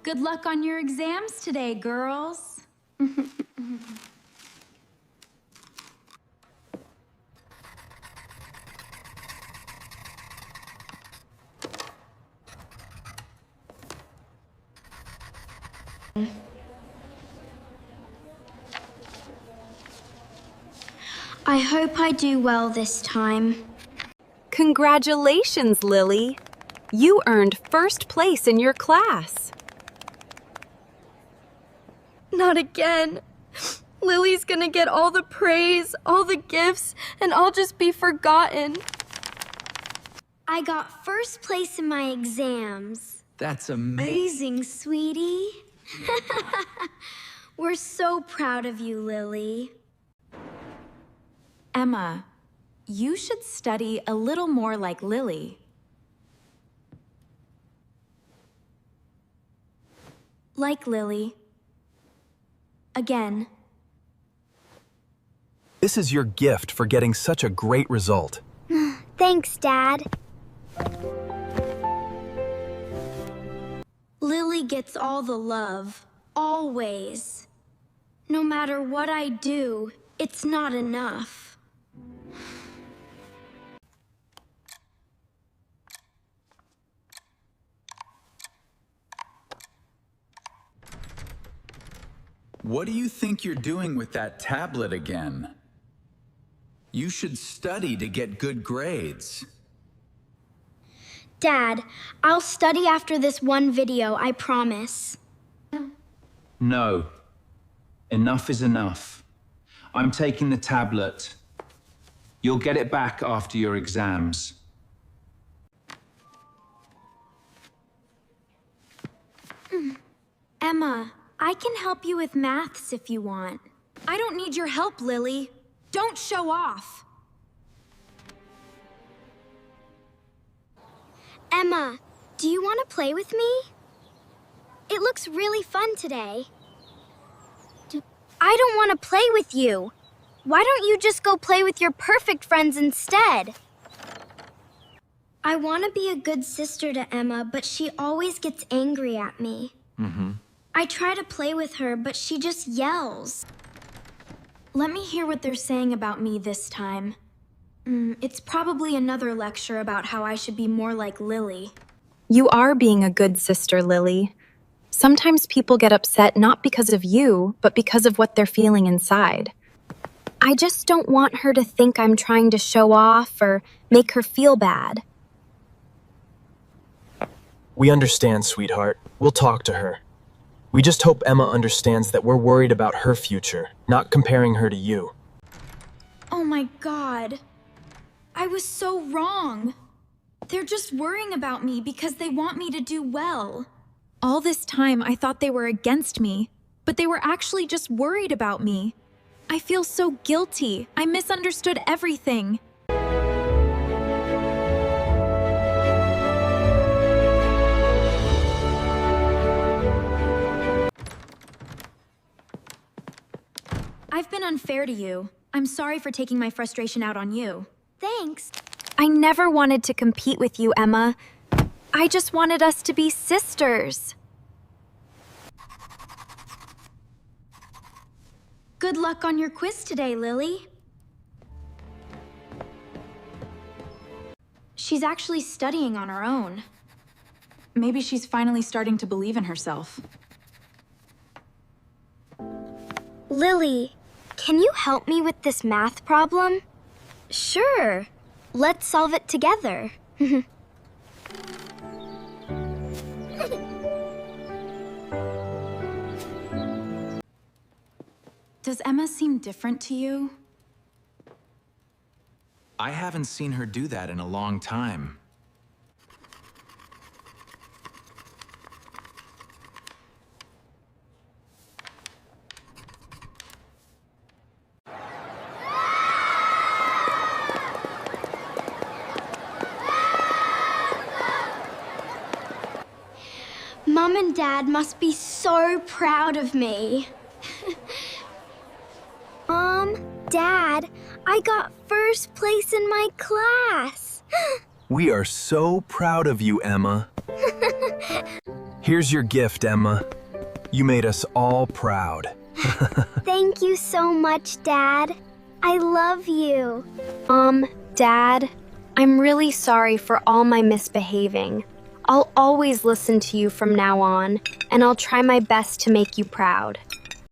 Good luck on your exams today, girls. I hope I do well this time. Congratulations, Lily. You earned first place in your class. Not again. Lily's gonna get all the praise, all the gifts, and I'll just be forgotten. I got first place in my exams. That's amazing. Amazing, sweetie. We're so proud of you, Lily. Emma, you should study a little more like Lily. Like Lily. Again. This is your gift for getting such a great result. Thanks, Dad. Lily gets all the love, always. No matter what I do, it's not enough. What do you think you're doing with that tablet again? You should study to get good grades. Dad, I'll study after this one video, I promise. No. Enough is enough. I'm taking the tablet. You'll get it back after your exams. Emma, I can help you with maths if you want. I don't need your help, Lily. Don't show off. Emma, do you want to play with me? It looks really fun today. I don't want to play with you. Why don't you just go play with your perfect friends instead? I want to be a good sister to Emma, but she always gets angry at me. I try to play with her, but she just yells. Let me hear what they're saying about me this time. It's probably another lecture about how I should be more like Lily. You are being a good sister, Lily. Sometimes people get upset not because of you, but because of what they're feeling inside. I just don't want her to think I'm trying to show off or make her feel bad. We understand, sweetheart. We'll talk to her. We just hope Emma understands that we're worried about her future, not comparing her to you. Oh my God. I was so wrong. They're just worrying about me because they want me to do well. All this time, I thought they were against me, but they were actually just worried about me. I feel so guilty. I misunderstood everything. I've been unfair to you. I'm sorry for taking my frustration out on you. Thanks. I never wanted to compete with you, Emma. I just wanted us to be sisters. Good luck on your quiz today, Lily. She's actually studying on her own. Maybe she's finally starting to believe in herself. Lily, can you help me with this math problem? Sure. Let's solve it together. Does Emma seem different to you? I haven't seen her do that in a long time. Mom and Dad must be so proud of me. Mom, Dad, I got first place in my class. We are so proud of you, Emma. Here's your gift, Emma. You made us all proud. Thank you so much, Dad. I love you. Dad, I'm really sorry for all my misbehaving. I'll always listen to you from now on, and I'll try my best to make you proud.